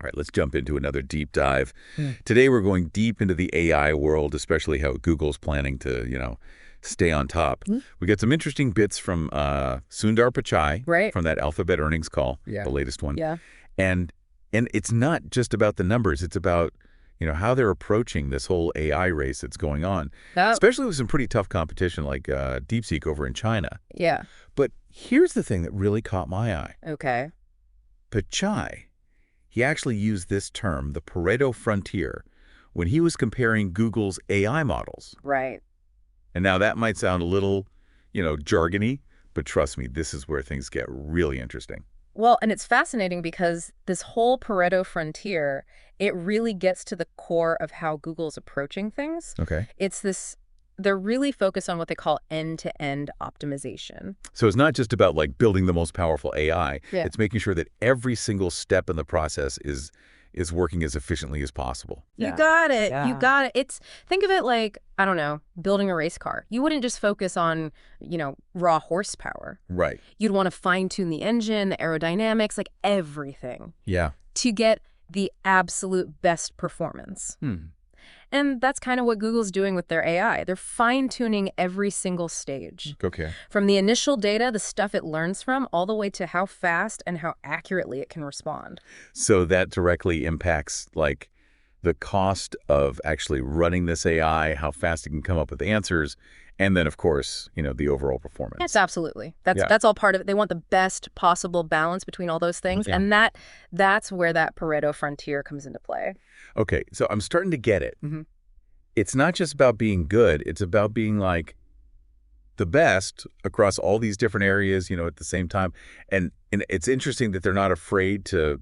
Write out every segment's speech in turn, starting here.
All right, let's jump into another deep dive. Today we're going deep into the AI world, especially how Google's planning to, stay on top. We got some interesting bits from Sundar Pichai Right. from that Alphabet earnings call, Yeah. the latest one. Yeah. And it's not just about the numbers. It's about, how they're approaching this whole AI race that's going on, especially with some pretty tough competition like DeepSeek over in China. Yeah. But here's the thing that really caught my eye. Okay. Pichai, he actually used this term, the Pareto frontier, when he was comparing Google's AI models. Right. And now that might sound a little, jargony, but trust me, this is where things get really interesting. Well, and it's fascinating because this whole Pareto frontier, it really gets to the core of how Google's approaching things. Okay. They're really focused on what they call end-to-end optimization. So it's not just about building the most powerful AI. Yeah. It's making sure that every single step in the process is working as efficiently as possible. You got it. Yeah. You got it. Think of it like, I don't know, building a race car. You wouldn't just focus on, raw horsepower. Right. You'd want to fine-tune the engine, the aerodynamics, everything Yeah. to get the absolute best performance. And that's kind of what Google's doing with their AI. They're fine-tuning every single stage. Okay. From the initial data, the stuff it learns from, all the way to how fast and how accurately it can respond. So that directly impacts the cost of actually running this AI, how fast it can come up with answers, and then of course, the overall performance. Yes, absolutely. That's all part of it. They want the best possible balance between all those things, and that's where that Pareto frontier comes into play. Okay, so I'm starting to get it. It's not just about being good, it's about being the best across all these different areas, at the same time. And it's interesting that they're not afraid to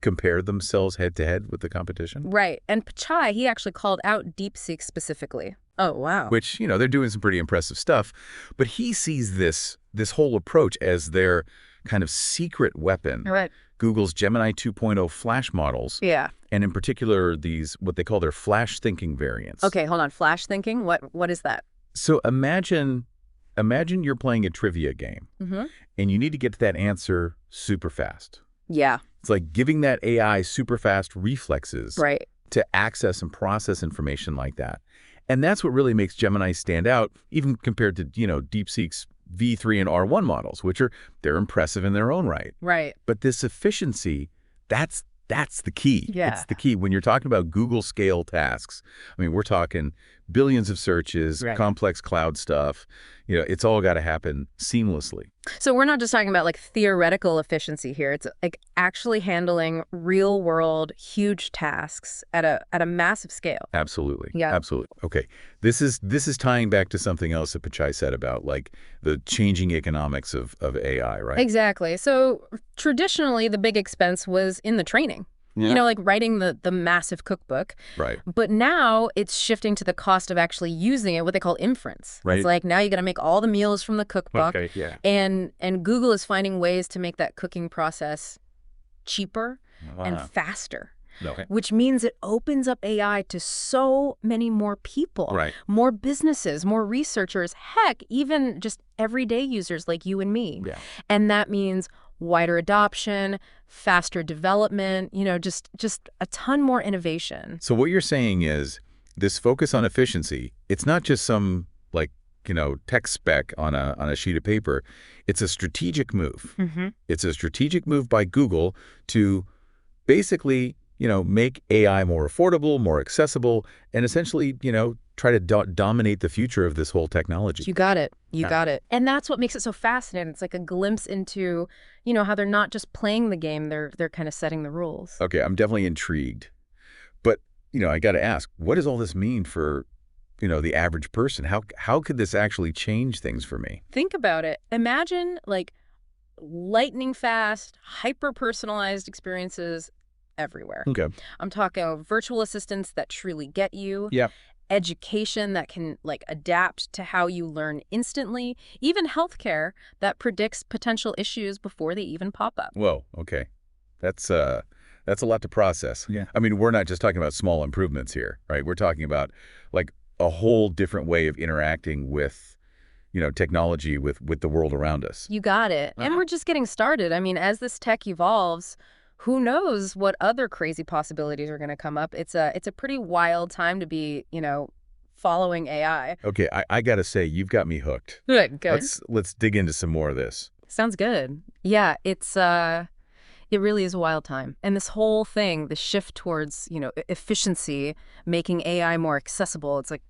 compare themselves head to head with the competition. Right. And Pichai, he actually called out DeepSeek specifically. Oh, wow. Which, they're doing some pretty impressive stuff. But he sees this whole approach as their kind of secret weapon. Right. Google's Gemini 2.0 flash models. Yeah. And in particular, these, what they call their flash thinking variants. Okay, hold on. Flash thinking? What is that? So imagine you're playing a trivia game, and you need to get to that answer super fast. Yeah. It's like giving that AI super fast reflexes Right. to access and process information like that. And that's what really makes Gemini stand out, even compared to, DeepSeek's V3 and R1 models, which they're impressive in their own right. Right. But this efficiency, that's the key. Yeah. It's the key. When you're talking about Google scale tasks, I mean, we're talking billions of searches, complex cloud stuff. It's all got to happen seamlessly. So we're not just talking about theoretical efficiency here. It's actually handling real world huge tasks at a massive scale. Absolutely. Yeah. Absolutely. Okay. This is tying back to something else that Pichai said about the changing economics of AI, right? Exactly. So traditionally the big expense was in the training. Yeah. Writing the massive cookbook. Right. But now it's shifting to the cost of actually using it, what they call inference. Right. It's now you got to make all the meals from the cookbook. Okay, yeah. And Google is finding ways to make that cooking process cheaper and faster. Okay. Which means it opens up AI to so many more people, Right. more businesses, more researchers, heck, even just everyday users like you and me. Yeah. And that means wider adoption, faster development, just a ton more innovation. So what you're saying is this focus on efficiency, it's not just some tech spec on a sheet of paper. It's a strategic move. It's a strategic move by Google to basically, make AI more affordable, more accessible, and essentially, try to dominate the future of this whole technology. You got it. You got it. And that's what makes it so fascinating. It's like a glimpse into, how they're not just playing the game, they're kind of setting the rules. Okay, I'm definitely intrigued. But, I got to ask, what does all this mean for, the average person? How could this actually change things for me? Think about it. Imagine lightning fast, hyper-personalized experiences everywhere. Okay. I'm talking virtual assistants that truly get you. Yep. Education that can adapt to how you learn instantly. Even healthcare that predicts potential issues before they even pop up. Whoa. Okay. That's a lot to process. Yeah. I mean, we're not just talking about small improvements here, right? We're talking about a whole different way of interacting with, technology with the world around us. You got it. And we're just getting started. I mean, as this tech evolves, who knows what other crazy possibilities are going to come up. It's a pretty wild time to be, following AI. Okay, I gotta say, you've got me hooked. Good, good. Let's dig into some more of this. Sounds good. Yeah, it really is a wild time. And this whole thing, the shift towards, efficiency, making AI more accessible, it's like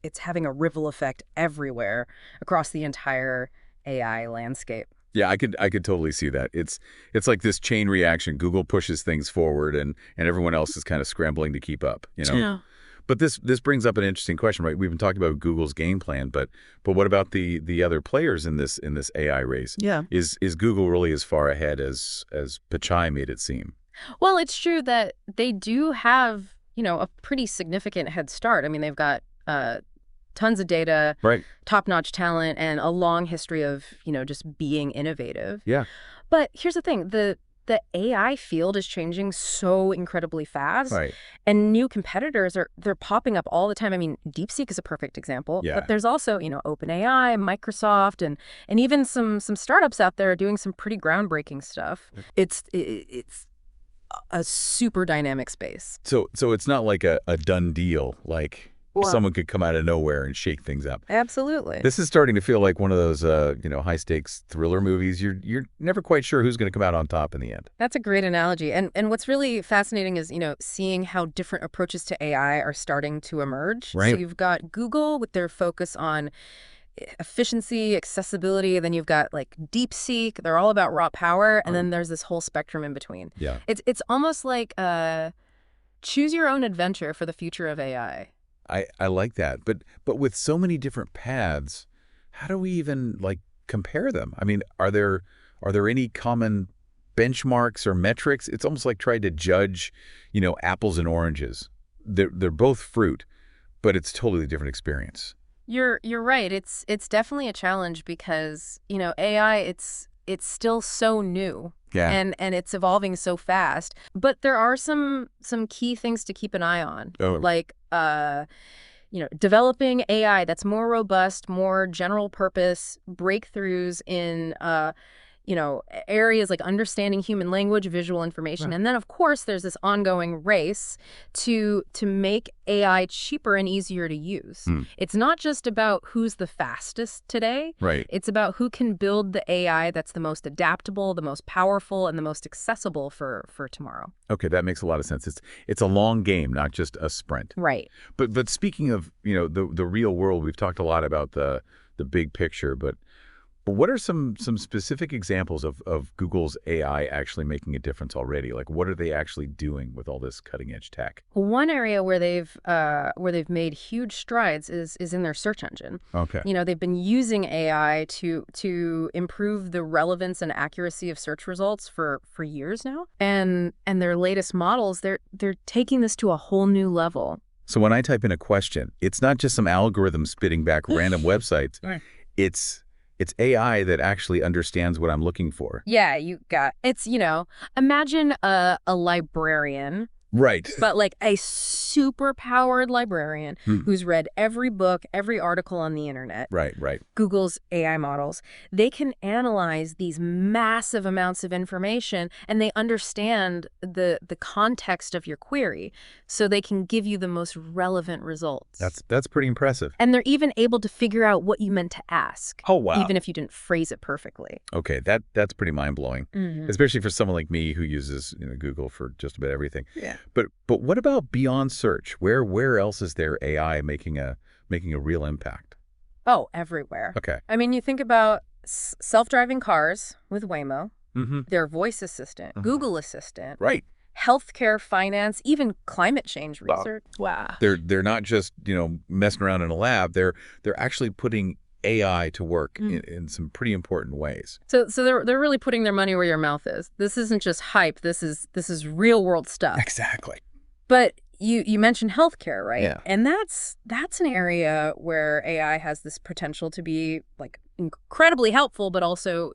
it's having a ripple effect everywhere across the entire AI landscape. Yeah, I could totally see that. It's like this chain reaction. Google pushes things forward, and everyone else is kind of scrambling to keep up. Yeah. But this brings up an interesting question, right? We've been talking about Google's game plan, but what about the other players in this AI race? Yeah. Is Google really as far ahead as Pichai made it seem? Well, it's true that they do have, a pretty significant head start. I mean, they've got tons of data, Right. top-notch talent, and a long history of, just being innovative. Yeah. But here's the thing, the AI field is changing so incredibly fast, Right. and new competitors they're popping up all the time. I mean, DeepSeek is a perfect example, Yeah. but there's also, OpenAI, Microsoft, and even some startups out there doing some pretty groundbreaking stuff. It's a super dynamic space. So it's not like a done deal, like someone could come out of nowhere and shake things up. Absolutely. This is starting to feel like one of those, high stakes thriller movies. You're never quite sure who's going to come out on top in the end. That's a great analogy. And what's really fascinating is, seeing how different approaches to AI are starting to emerge. Right. So you've got Google with their focus on efficiency, accessibility. Then you've got like DeepSeek. They're all about raw power. And then there's this whole spectrum in between. Yeah. It's almost like choose your own adventure for the future of AI. I like that. But with so many different paths, how do we even compare them? I mean, are there any common benchmarks or metrics? It's almost like trying to judge, apples and oranges. They're both fruit, but it's totally different experience. You're right. It's definitely a challenge because, AI it's still so new. Yeah. And it's evolving so fast. But there are some key things to keep an eye on. Oh. Like developing AI that's more robust, more general purpose, breakthroughs in areas like understanding human language, visual information. Right. And then, of course, there's this ongoing race to make AI cheaper and easier to use. It's not just about who's the fastest today. Right. It's about who can build the AI that's the most adaptable, the most powerful, and the most accessible for tomorrow. Okay, that makes a lot of sense. It's a long game, not just a sprint. Right. But speaking of, the real world, we've talked a lot about the big picture, but what are some specific examples of Google's AI actually making a difference already? Like, what are they actually doing with all this cutting edge tech? One area where they've made huge strides is in their search engine. Okay. They've been using AI to improve the relevance and accuracy of search results for years now. And their latest models, they're taking this to a whole new level. So when I type in a question, it's not just some algorithm spitting back random websites. Right. It's AI that actually understands what I'm looking for. Yeah, it's, imagine a librarian. Right. But like a super powered librarian who's read every book, every article on the internet. Right. Google's AI models, they can analyze these massive amounts of information and they understand the context of your query so they can give you the most relevant results. That's pretty impressive. And they're even able to figure out what you meant to ask. Oh, wow. Even if you didn't phrase it perfectly. Okay, that's pretty mind-blowing, especially for someone like me who uses Google for just about everything. Yeah. But what about beyond search? Where else is there AI making a real impact? Oh, everywhere. Okay. I mean, you think about self-driving cars with Waymo, Mm-hmm. their voice assistant, Google Assistant, Right. healthcare, finance, even climate change research. Wow. They're not just messing around in a lab. They're actually putting AI to work in some pretty important ways. So they're really putting their money where your mouth is. This isn't just hype. This is real world stuff. Exactly. But you mentioned healthcare, right? Yeah. And that's an area where AI has this potential to be like incredibly helpful, but also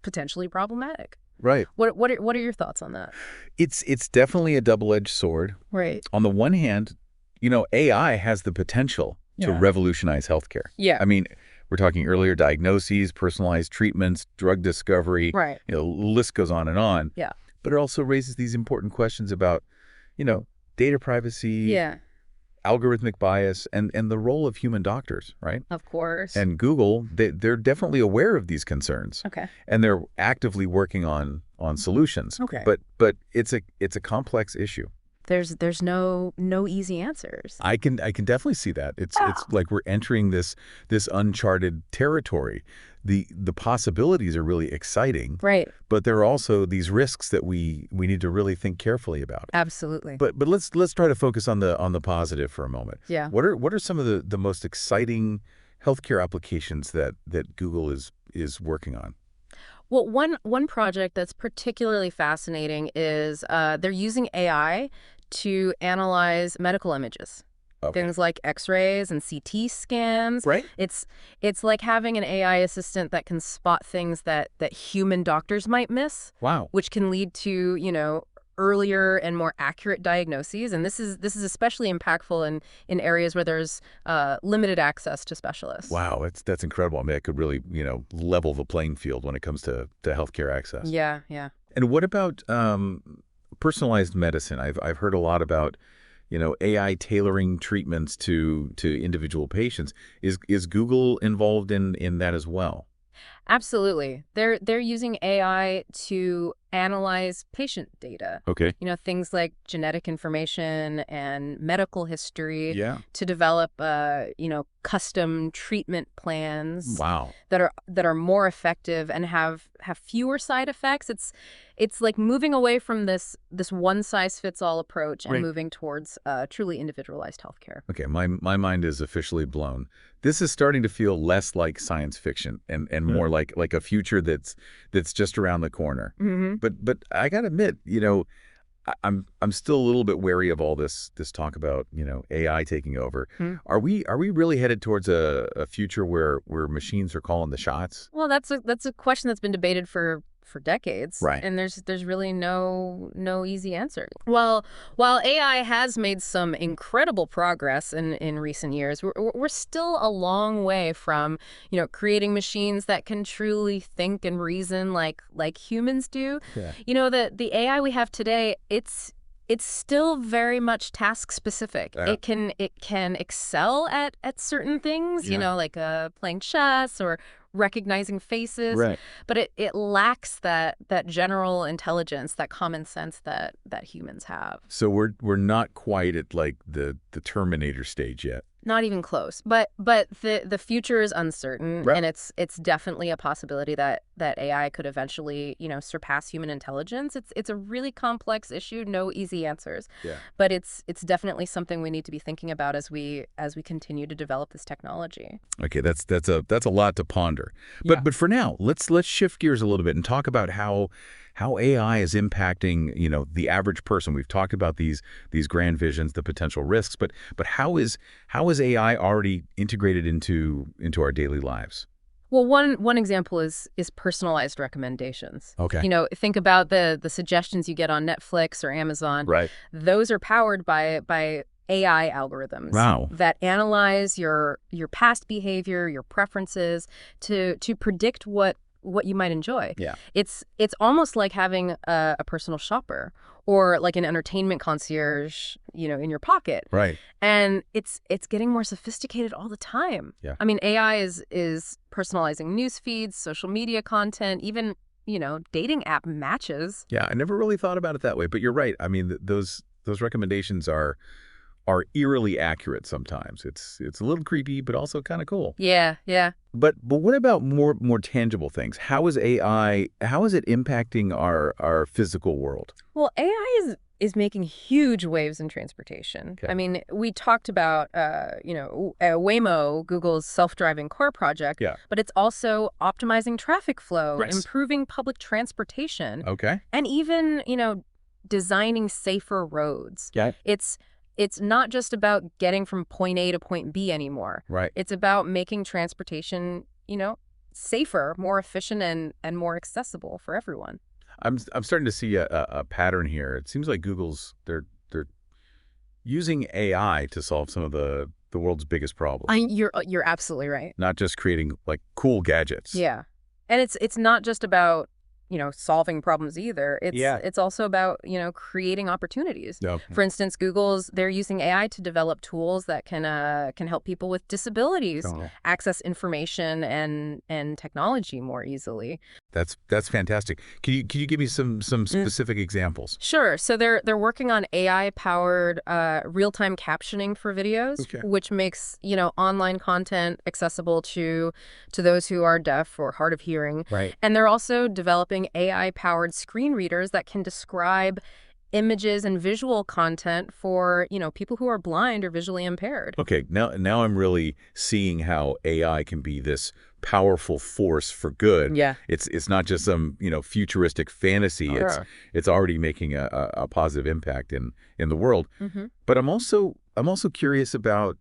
potentially problematic. Right. What are your thoughts on that? It's definitely a double-edged sword. Right. On the one hand, AI has the potential to revolutionize healthcare. Yeah. I mean, we're talking earlier diagnoses, personalized treatments, drug discovery. Right. The list goes on and on. Yeah. But it also raises these important questions about, you know, data privacy, Yeah, algorithmic bias, and the role of human doctors, right? of course. And Google, they're definitely aware of these concerns, Okay. and they're actively working on solutions. Okay. But it's a complex issue. There's no easy answers. I can definitely see that. It's like we're entering this uncharted territory. The possibilities are really exciting, Right. but there are also these risks that we need to really think carefully about. Absolutely. But let's try to focus on the positive for a moment. Yeah. What are some of the most exciting healthcare applications that Google is working on? Well, one project that's particularly fascinating is they're using AI to analyze medical images. Okay. Things like X-rays and CT scans. Right. It's like having an AI assistant that can spot things that human doctors might miss, Wow. which can lead to, earlier and more accurate diagnoses. And this is especially impactful in areas where there's limited access to specialists. Wow, that's incredible. I mean, it could really, level the playing field when it comes to healthcare access. Yeah, yeah. And what about personalized medicine? I've heard a lot about, AI tailoring treatments to individual patients. Is Google involved in that as well? Absolutely. They're using AI to analyze patient data. Okay. Things like genetic information and medical history Yeah. to develop custom treatment plans Wow. that are more effective and have fewer side effects. It's like moving away from this one size fits all approach and Right. moving towards truly individualized healthcare. Okay, my mind is officially blown. This is starting to feel less like science fiction and more like a future that's just around the corner. Hmm. But I gotta admit, I'm still a little bit wary of all this talk about, AI taking over. Are we really headed towards a future where machines are calling the shots? Well, that's a question that's been debated for decades, Right. and there's really no easy answer. Well, while AI has made some incredible progress in recent years, we're still a long way from creating machines that can truly think and reason like humans do. Yeah. The AI we have today, it's still very much task specific. Yeah. It can excel at certain things, Yeah. like playing chess or recognizing faces, Right. but it lacks that general intelligence, that common sense that humans have. So we're not quite at like the Terminator stage yet. Not even close. But the future is uncertain, Right. and it's definitely a possibility that AI could eventually, surpass human intelligence. It's a really complex issue, no easy answers. Yeah. But it's definitely something we need to be thinking about as we continue to develop this technology. Okay, that's a lot to ponder. Yeah. But for now, let's shift gears a little bit and talk about how AI is impacting, the average person. We've talked about these grand visions, the potential risks, but how is AI already integrated into our daily lives? Well, one example is personalized recommendations. Okay. Think about the suggestions you get on Netflix or Amazon. Right. Those are powered by AI algorithms. Wow. That analyze your past behavior, your preferences to predict what you might enjoy. Yeah. It's almost like having a personal shopper or like an entertainment concierge, in your pocket. Right. And it's getting more sophisticated all the time. Yeah. I mean, AI is personalizing news feeds, social media content, even, dating app matches. Yeah, I never really thought about it that way, but you're right. I mean, those recommendations are eerily accurate sometimes. It's a little creepy, but also kind of cool. Yeah, yeah. But what about more tangible things? How is it impacting our physical world? Well, AI is making huge waves in transportation. Okay. I mean, we talked about, Waymo, Google's self-driving car project, Yeah. but it's also optimizing traffic flow, Right. improving public transportation, Okay. and even, designing safer roads. Yeah. It's not just about getting from point A to point B anymore. Right. It's about making transportation, safer, more efficient, and more accessible for everyone. I'm starting to see a pattern here. It seems like they're using AI to solve some of the world's biggest problems, You're absolutely right. not just creating like cool gadgets. Yeah. And it's not just about, solving problems either. Yeah. It's also about, creating opportunities. No. For instance, they're using AI to develop tools that can help people with disabilities Oh. access information and technology more easily. That's fantastic. Can you give me some specific examples? Sure. So they're working on AI-powered real-time captioning for videos, Okay. which makes, online content accessible to those who are deaf or hard of hearing. Right. And they're also developing AI-powered screen readers that can describe images and visual content for, people who are blind or visually impaired. Okay, now I'm really seeing how AI can be this powerful force for good. Yeah. It's not just some, futuristic fantasy. It's already making a positive impact in the world. Mm-hmm. But I'm also curious about,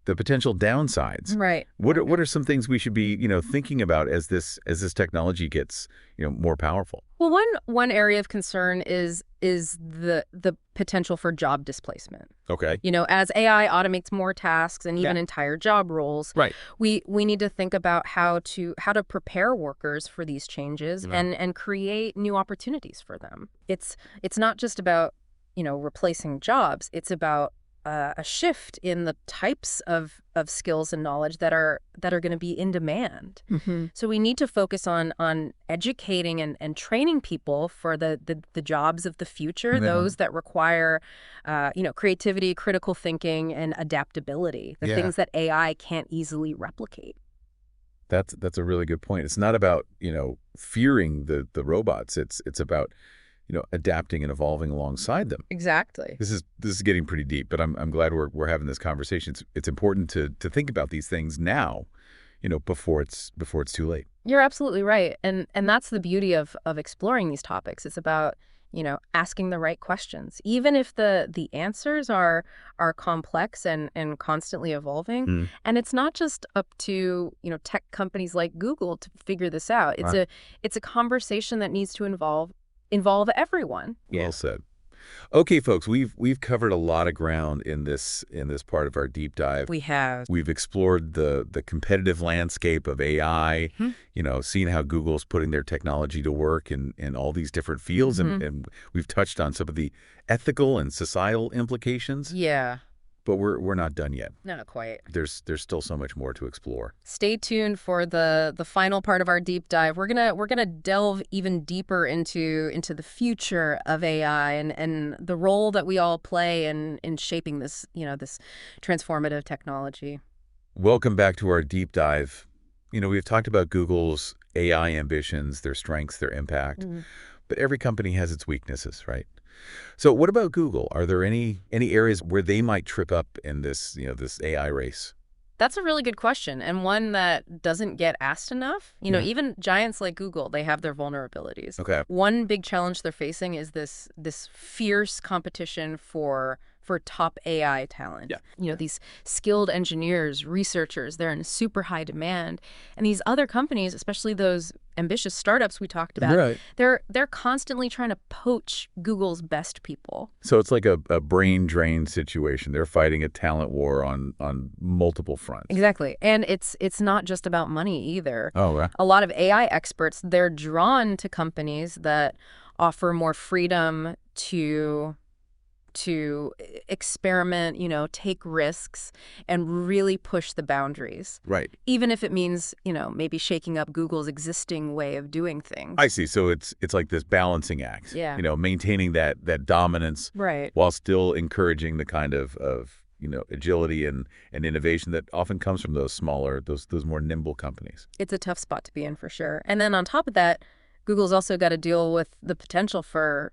the potential downsides. Right. What are some things we should be, thinking about as this technology gets, more powerful? Well, one area of concern is the potential for job displacement. Okay. As AI automates more tasks and even entire job roles, Right. we need to think about how to prepare workers for these changes Yeah. and create new opportunities for them. It's not just about, replacing jobs. It's about a shift in the types of skills and knowledge that are going to be in demand. Mm-hmm. So we need to focus on educating and training people for the jobs of the future, those that require, creativity, critical thinking, and adaptability, the things that AI can't easily replicate. That's a really good point. It's not about, fearing the robots. It's about, adapting and evolving alongside them. Exactly. This is getting pretty deep, but I'm glad we're having this conversation. It's important to think about these things now, before it's too late. You're absolutely right. And that's the beauty of exploring these topics. It's about, asking the right questions. Even if the answers are complex and constantly evolving. Mm. And it's not just up to, tech companies like Google to figure this out. It's a conversation that needs to involve everyone. Well said. Okay, folks, we've covered a lot of ground in this part of our deep dive. We have. We've explored the competitive landscape of AI, seeing how Google's putting their technology to work in all these different fields, and we've touched on some of the ethical and societal implications. Yeah. But we're not done yet. Not quite. There's still so much more to explore. Stay tuned for the final part of our deep dive. We're gonna delve even deeper into the future of AI and the role that we all play in shaping this this transformative technology. Welcome back to our deep dive. We've talked about Google's AI ambitions, their strengths, their impact, but every company has its weaknesses, right? So what about Google? Are there any areas where they might trip up in this, this AI race? That's a really good question, and one that doesn't get asked enough. Even giants like Google, they have their vulnerabilities. Okay. One big challenge they're facing is this fierce competition for top AI talent. Yeah. These skilled engineers, researchers, they're in super high demand. And these other companies, especially those ambitious startups we talked about, Right. they're constantly trying to poach Google's best people. So it's like a brain drain situation. They're fighting a talent war on multiple fronts. Exactly. And it's not just about money either. Oh, right. A lot of AI experts, they're drawn to companies that offer more freedom to experiment, take risks and really push the boundaries. Right. Even if it means, maybe shaking up Google's existing way of doing things. I see. So it's like this balancing act. Yeah. Maintaining that dominance, Right. while still encouraging the kind of agility and innovation that often comes from those smaller, those more nimble companies. It's a tough spot to be in for sure. And then on top of that, Google's also got to deal with the potential for,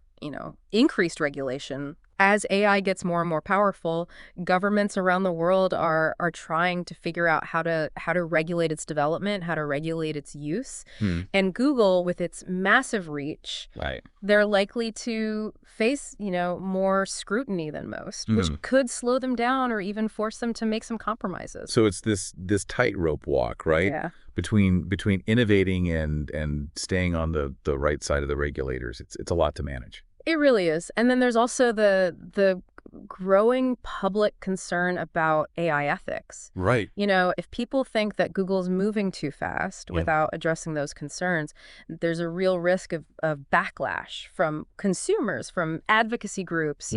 increased regulation. As AI gets more and more powerful, governments around the world are trying to figure out how to regulate its development, how to regulate its use. And Google, with its massive reach, Right. they're likely to face, more scrutiny than most, which could slow them down or even force them to make some compromises. So it's this tightrope walk, right? Yeah. Between innovating and staying on the right side of the regulators. It's a lot to manage. It really is. And then there's also the growing public concern about AI ethics. Right. If people think that Google's moving too fast Yep. without addressing those concerns, there's a real risk of backlash from consumers, from advocacy groups,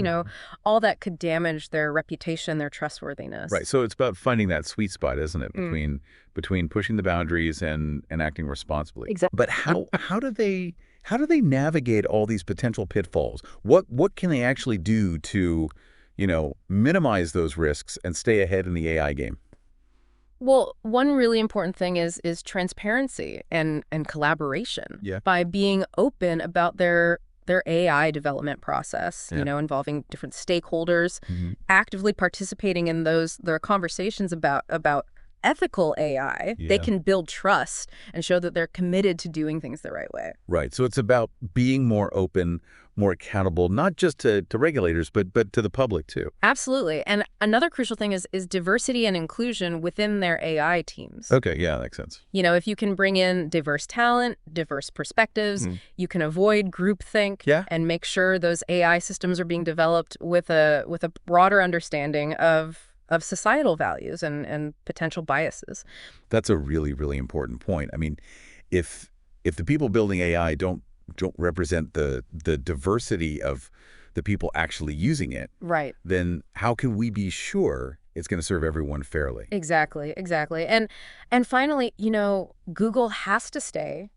all that could damage their reputation, their trustworthiness. Right. So it's about finding that sweet spot, isn't it, Mm. between pushing the boundaries and acting responsibly. Exactly. But how do they navigate all these potential pitfalls? What can they actually do to, minimize those risks and stay ahead in the AI game? Well, one really important thing is transparency and collaboration. Yeah. By being open about their AI development process, Yeah. involving different stakeholders, Mhm. actively participating in their conversations about ethical AI, they Yeah. can build trust and show that they're committed to doing things the right way. Right. So it's about being more open, more accountable, not just to regulators, but to the public too. Absolutely. And another crucial thing is diversity and inclusion within their AI teams. Okay. Yeah, that makes sense. If you can bring in diverse talent, diverse perspectives, Mm. you can avoid groupthink Yeah. and make sure those AI systems are being developed with a broader understanding of societal values and potential biases. That's a really, really important point. I mean, if the people building AI don't represent the diversity of the people actually using it, Right. then how can we be sure it's going to serve everyone fairly? Exactly, exactly. And finally, Google has to stay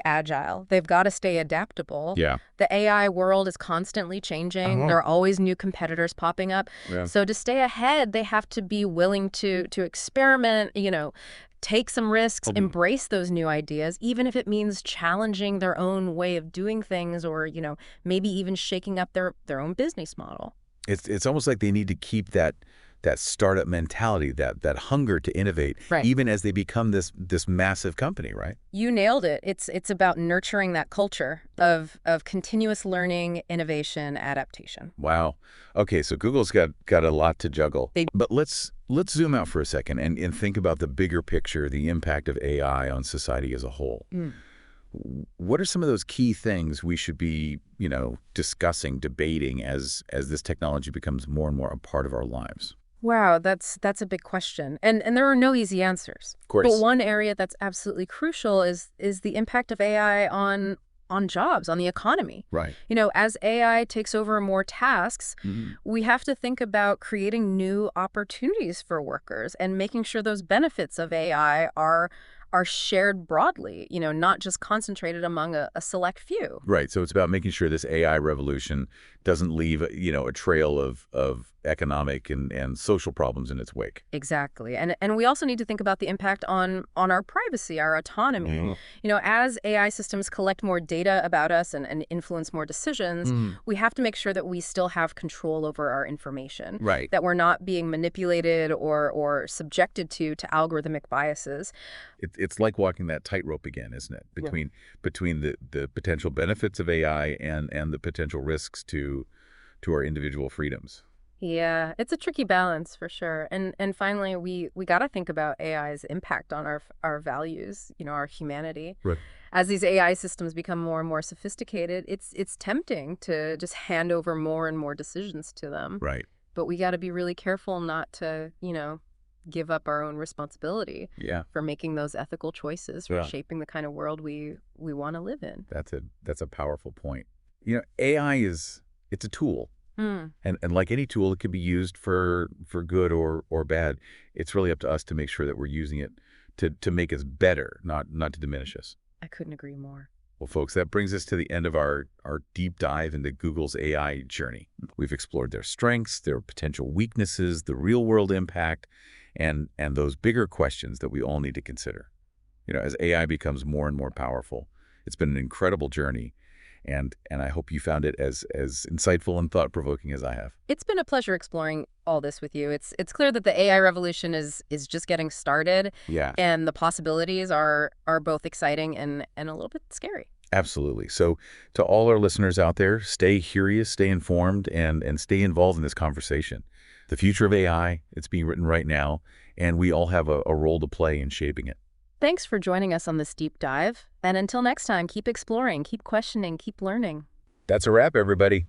agile. They've got to stay adaptable. Yeah. The AI world is constantly changing. Uh-huh. There are always new competitors popping up. Yeah. So to stay ahead, they have to be willing to experiment, take some risks, embrace those new ideas, even if it means challenging their own way of doing things or, maybe even shaking up their own business model. It's almost like they need to keep that startup mentality, that hunger to innovate, Right. even as they become this massive company, right? You nailed it. It's about nurturing that culture of continuous learning, innovation, adaptation. Wow. Okay, so Google's got a lot to juggle. They- But let's zoom out for a second and think about the bigger picture, the impact of AI on society as a whole. Mm. What are some of those key things we should be, discussing, debating as this technology becomes more and more a part of our lives? Wow, that's a big question. And there are no easy answers. Of course. But one area that's absolutely crucial is the impact of AI on jobs, on the economy. Right. As AI takes over more tasks, Mhm. we have to think about creating new opportunities for workers and making sure those benefits of AI are shared broadly, not just concentrated among a select few. Right. So it's about making sure this AI revolution doesn't leave, a trail of economic and social problems in its wake. Exactly. And we also need to think about the impact on our privacy, our autonomy. Mhm. As AI systems collect more data about us and influence more decisions, Mhm. we have to make sure that we still have control over our information, Right. that we're not being manipulated or subjected to algorithmic biases. It's like walking that tightrope again, isn't it? Between the potential benefits of AI and the potential risks to our individual freedoms. Yeah, it's a tricky balance for sure. And finally, we got to think about AI's impact on our values, our humanity. Right. As these AI systems become more and more sophisticated, it's tempting to just hand over more and more decisions to them. Right. But we got to be really careful not to, give up our own responsibility Yeah. for making those ethical choices, for Yeah. shaping the kind of world we want to live in. That's a powerful point. AI it's a tool. Mm. And like any tool, it could be used for good or bad. It's really up to us to make sure that we're using it to make us better, not to diminish us. I couldn't agree more. Well, folks, that brings us to the end of our deep dive into Google's AI journey. We've explored their strengths, their potential weaknesses, the real-world impact, and those bigger questions that we all need to consider. As AI becomes more and more powerful, it's been an incredible journey. And I hope you found it as insightful and thought-provoking as I have. It's been a pleasure exploring all this with you. It's clear that the AI revolution is just getting started, Yeah, and the possibilities are both exciting and a little bit scary. absolutely. So to all our listeners out there, stay curious, stay informed, and stay involved in this conversation. The future of AI, it's being written right now, and we all have a role to play in shaping it. Thanks for joining us on this deep dive. And until next time, keep exploring, keep questioning, keep learning. That's a wrap, everybody.